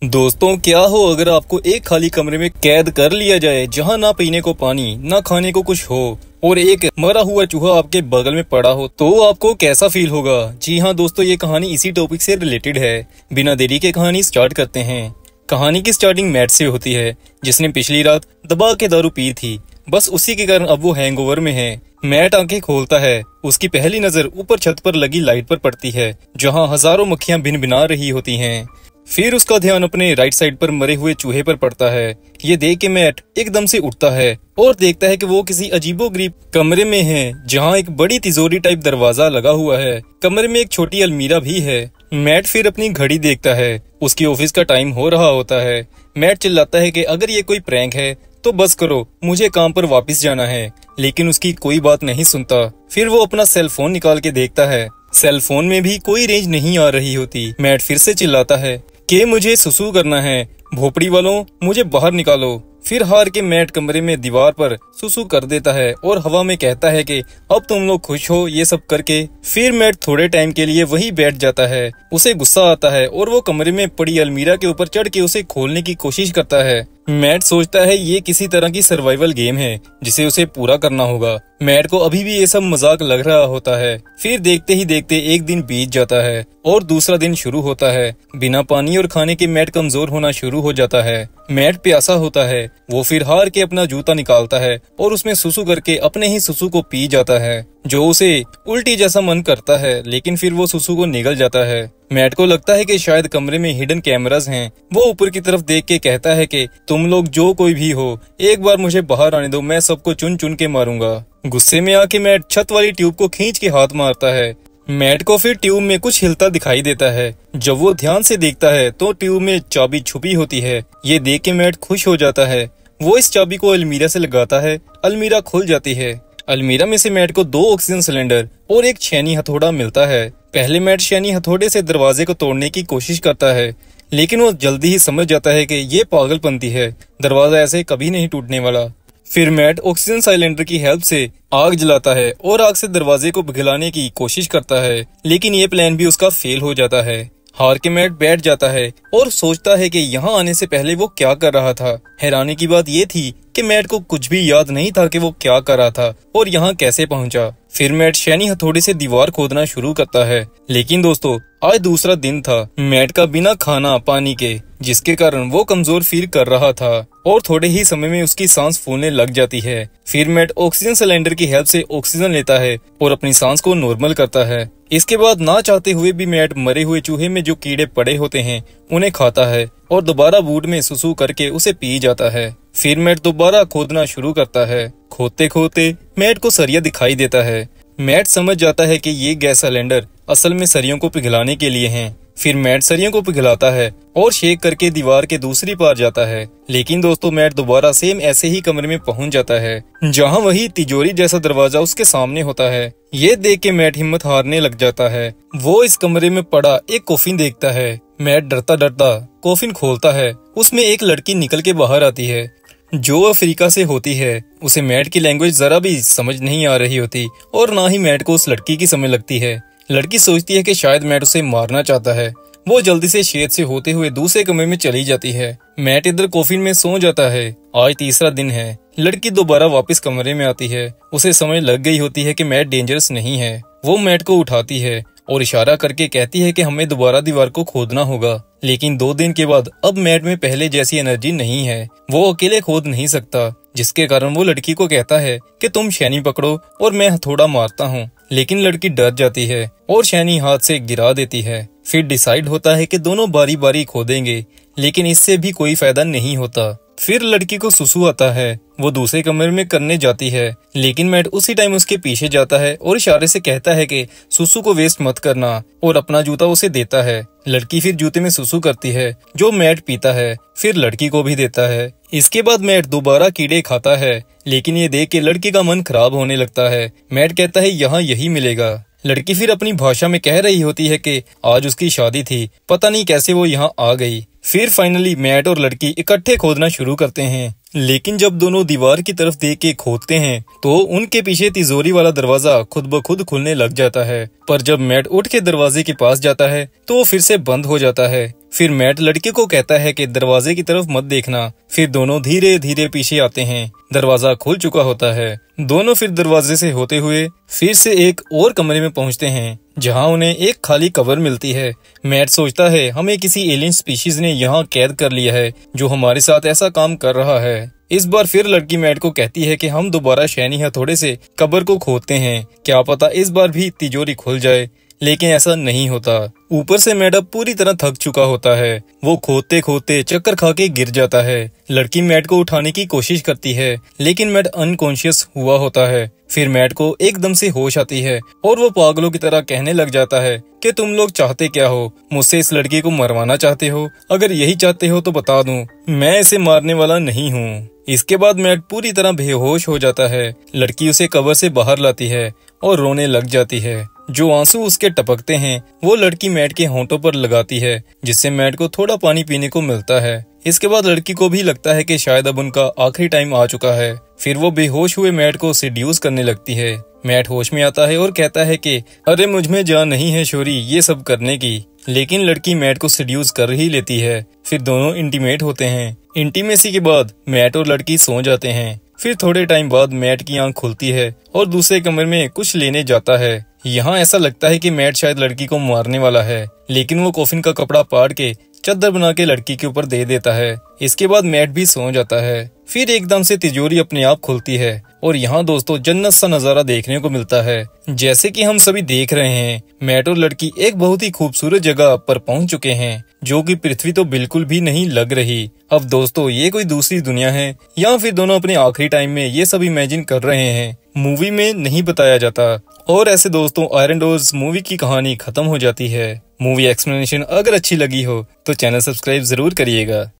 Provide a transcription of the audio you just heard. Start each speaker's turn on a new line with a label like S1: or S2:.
S1: दोस्तों, क्या हो अगर आपको एक खाली कमरे में कैद कर लिया जाए जहां ना पीने को पानी ना खाने को कुछ हो और एक मरा हुआ चूहा आपके बगल में पड़ा हो, तो आपको कैसा फील होगा। जी हाँ दोस्तों, ये कहानी इसी टॉपिक से रिलेटेड है। बिना देरी के कहानी स्टार्ट करते हैं। कहानी की स्टार्टिंग मैट से होती है, जिसने पिछली रात दबा के दारू पी थी। बस उसी के कारण अब वो हैंगओवर में है। मैट आंखें खोलता है। उसकी पहली नजर ऊपर छत पर लगी लाइट पर पड़ती है, जहां हजारों मक्खियां भिनभिना रही होती हैं। फिर उसका ध्यान अपने राइट साइड पर मरे हुए चूहे पर पड़ता है। ये देख के मैट एकदम से उठता है और देखता है कि वो किसी अजीबोगरीब कमरे में है, जहां एक बड़ी तिजोरी टाइप दरवाजा लगा हुआ है। कमरे में एक छोटी अलमीरा भी है। मैट फिर अपनी घड़ी देखता है। उसकी ऑफिस का टाइम हो रहा होता है। मैट चिल्लाता है कि अगर ये कोई प्रैंक है तो बस करो, मुझे काम पर वापस जाना है। लेकिन उसकी कोई बात नहीं सुनता। फिर वो अपना सेल फोन निकाल के देखता है। सेल फोन में भी कोई रेंज नहीं आ रही होती। मैट फिर से चिल्लाता है कि मुझे सुसु करना है, भोपड़ी वालों मुझे बाहर निकालो। फिर हार के मैट कमरे में दीवार पर सुसु कर देता है और हवा में कहता है कि अब तुम लोग खुश हो ये सब करके। फिर मैट थोड़े टाइम के लिए वहीं बैठ जाता है। उसे गुस्सा आता है और वो कमरे में पड़ी अलमीरा के ऊपर चढ़ के उसे खोलने की कोशिश करता है। मैट सोचता है ये किसी तरह की सर्वाइवल गेम है जिसे उसे पूरा करना होगा। मैट को अभी भी ये सब मजाक लग रहा होता है। फिर देखते ही देखते एक दिन बीत जाता है और दूसरा दिन शुरू होता है। बिना पानी और खाने के मैट कमजोर होना शुरू हो जाता है। मैट प्यासा होता है। वो फिर हार के अपना जूता निकालता है और उसमें सुसु करके अपने ही सुसु को पी जाता है, जो उसे उल्टी जैसा मन करता है। लेकिन फिर वो सुसु को निगल जाता है। मैट को लगता है कि शायद कमरे में हिडन कैमरास हैं। वो ऊपर की तरफ देख के कहता है कि तुम लोग जो कोई भी हो, एक बार मुझे बाहर आने दो, मैं सबको चुन चुन के मारूंगा। गुस्से में आके मैट छत वाली ट्यूब को खींच के हाथ मारता है। मैट को फिर ट्यूब में कुछ हिलता दिखाई देता है। जब वो ध्यान से देखता है तो ट्यूब में चाबी छुपी होती है। ये देख के मैट खुश हो जाता है। वो इस चाबी को अलमीरा से लगाता है। अलमीरा खुल जाती है। अलमीरा में से मैट को 2 ऑक्सीजन सिलेंडर और एक छेनी हथौड़ा मिलता है। पहले मैट छेनी हथौड़े से दरवाजे को तोड़ने की कोशिश करता है, लेकिन वो जल्दी ही समझ जाता है कि ये पागलपंती है, दरवाजा ऐसे कभी नहीं टूटने वाला। फिर मैट ऑक्सीजन सिलेंडर की हेल्प से आग जलाता है और आग से दरवाजे को पिघलाने की कोशिश करता है, लेकिन ये प्लान भी उसका फेल हो जाता है। हार के मैट बैठ जाता है और सोचता है कि यहाँ आने से पहले वो क्या कर रहा था। हैरानी की बात ये थी कि मैट को कुछ भी याद नहीं था कि वो क्या कर रहा था और यहाँ कैसे पहुँचा। फिर मैट शैनी हथौड़े से दीवार खोदना शुरू करता है। लेकिन दोस्तों, आज दूसरा दिन था मैट का बिना खाना पानी के, जिसके कारण वो कमजोर फील कर रहा था और थोड़े ही समय में उसकी सांस फूलने लग जाती है। फिर मैट ऑक्सीजन सिलेंडर की हेल्प से ऑक्सीजन लेता है और अपनी सांस को नॉर्मल करता है। इसके बाद ना चाहते हुए भी मैट मरे हुए चूहे में जो कीड़े पड़े होते हैं उन्हें खाता है और दोबारा बूट में सुसु करके उसे पी जाता है। फिर मैट दोबारा खोदना शुरू करता है। खोदते खोदते मैट को सरिया दिखाई देता है। मैट समझ जाता है कि ये गैस सिलेंडर असल में सरियों को पिघलाने के लिए हैं। फिर मैट सरियों को पिघलाता है और शेक करके दीवार के दूसरी पार जाता है। लेकिन दोस्तों, मैट दोबारा सेम ऐसे ही कमरे में पहुंच जाता है, जहां वही तिजोरी जैसा दरवाजा उसके सामने होता है। ये देख के मैट हिम्मत हारने लग जाता है। वो इस कमरे में पड़ा एक कॉफिन देखता है। मैट डरता डरता कॉफिन खोलता है। उसमें एक लड़की निकल के बाहर आती है, जो अफ्रीका से होती है। उसे मैट की लैंग्वेज जरा भी समझ नहीं आ रही होती और ना ही मैट को उस लड़की की समझ लगती है। लड़की सोचती है कि शायद मैट उसे मारना चाहता है। वो जल्दी से शेड से होते हुए दूसरे कमरे में चली जाती है। मैट इधर कॉफिन में सो जाता है। आज तीसरा दिन है। लड़की दोबारा वापस कमरे में आती है। उसे समझ लग गई होती है कि मैट डेंजरस नहीं है। वो मैट को उठाती है और इशारा करके कहती है कि हमें दोबारा दीवार को खोदना होगा। लेकिन 2 दिन के बाद अब मैट में पहले जैसी एनर्जी नहीं है। वो अकेले खोद नहीं सकता, जिसके कारण वो लड़की को कहता है कि तुम शैनी पकड़ो और मैं हथौड़ा मारता हूँ। लेकिन लड़की डर जाती है और शैनी हाथ से गिरा देती है। फिर डिसाइड होता है कि दोनों बारी बारी खोदेंगे, लेकिन इससे भी कोई फायदा नहीं होता। फिर लड़की को सुसु आता है। वो दूसरे कमरे में करने जाती है, लेकिन मैट उसी टाइम उसके पीछे जाता है और इशारे से कहता है कि सुसु को वेस्ट मत करना और अपना जूता उसे देता है। लड़की फिर जूते में सुसु करती है, जो मैट पीता है। फिर लड़की को भी देता है। इसके बाद मैट दोबारा कीड़े खाता है, लेकिन ये देख के लड़की का मन खराब होने लगता है। मैट कहता है यहाँ यही मिलेगा। लड़की फिर अपनी भाषा में कह रही होती है कि आज उसकी शादी थी, पता नहीं कैसे वो यहाँ आ गई। फिर फाइनली मैट और लड़की इकट्ठे खोदना शुरू करते हैं, लेकिन जब दोनों दीवार की तरफ देख के खोदते हैं तो उनके पीछे तिजोरी वाला दरवाजा खुद ब खुद खुलने लग जाता है। पर जब मैट उठ के दरवाजे के पास जाता है तो वो फिर से बंद हो जाता है। फिर मैट लड़की को कहता है कि दरवाजे की तरफ मत देखना। फिर दोनों धीरे धीरे पीछे आते हैं। दरवाजा खुल चुका होता है। दोनों फिर दरवाजे से होते हुए फिर से एक और कमरे में पहुंचते हैं, जहां उन्हें एक खाली कवर मिलती है। मैट सोचता है हमें किसी एलियन स्पीशीज ने यहाँ कैद कर लिया है जो हमारे साथ ऐसा काम कर रहा है। इस बार फिर लड़की मैट को कहती है कि हम दोबारा शैनी हथौड़े से कबर को खोदते हैं, क्या पता इस बार भी तिजोरी खुल जाए। लेकिन ऐसा नहीं होता। ऊपर से मैट अब पूरी तरह थक चुका होता है। वो खोदते खोदते चक्कर खा के गिर जाता है। लड़की मैट को उठाने की कोशिश करती है, लेकिन मैट अनकॉन्शियस हुआ होता है। फिर मैट को एकदम से होश आती है और वो पागलों की तरह कहने लग जाता है कि तुम लोग चाहते क्या हो? मुझसे इस लड़की को मरवाना चाहते हो? अगर यही चाहते हो तो बता दूं, मैं इसे मारने वाला नहीं हूँ। इसके बाद मैट पूरी तरह बेहोश हो जाता है। लड़की उसे कवर से बाहर लाती है और रोने लग जाती है। जो आंसू उसके टपकते हैं वो लड़की मैट के होंठों पर लगाती है, जिससे मैट को थोड़ा पानी पीने को मिलता है। इसके बाद लड़की को भी लगता है कि शायद अब उनका आखिरी टाइम आ चुका है। फिर वो बेहोश हुए मैट को सेड्यूस करने लगती है। मैट होश में आता है और कहता है कि अरे मुझ में जान नहीं है शोरी ये सब करने की। लेकिन लड़की मैट को सेड्यूस कर ही लेती है। फिर दोनों इंटीमेट होते हैं। इंटीमेसी के बाद मैट और लड़की सो जाते हैं। फिर थोड़े टाइम बाद मैट की आंख खुलती है और दूसरे कमरे में कुछ लेने जाता है। यहाँ ऐसा लगता है कि मैट शायद लड़की को मारने वाला है, लेकिन वो कॉफिन का कपड़ा पाड़ के चादर बना के लड़की के ऊपर दे देता है। इसके बाद मैट भी सो जाता है। फिर एकदम से तिजोरी अपने आप खुलती है और यहाँ दोस्तों जन्नत सा नजारा देखने को मिलता है। जैसे कि हम सभी देख रहे हैं, मैट और लड़की एक बहुत ही खूबसूरत जगह पर पहुंच चुके हैं, जो कि पृथ्वी तो बिल्कुल भी नहीं लग रही। अब दोस्तों ये कोई दूसरी दुनिया है या फिर दोनों अपने आखिरी टाइम में ये सब इमेजिन कर रहे हैं, मूवी में नहीं बताया जाता। और ऐसे दोस्तों आयरन डोर्स मूवी की कहानी खत्म हो जाती है। मूवी एक्सप्लेनेशन अगर अच्छी लगी हो तो चैनल सब्सक्राइब जरूर करिएगा।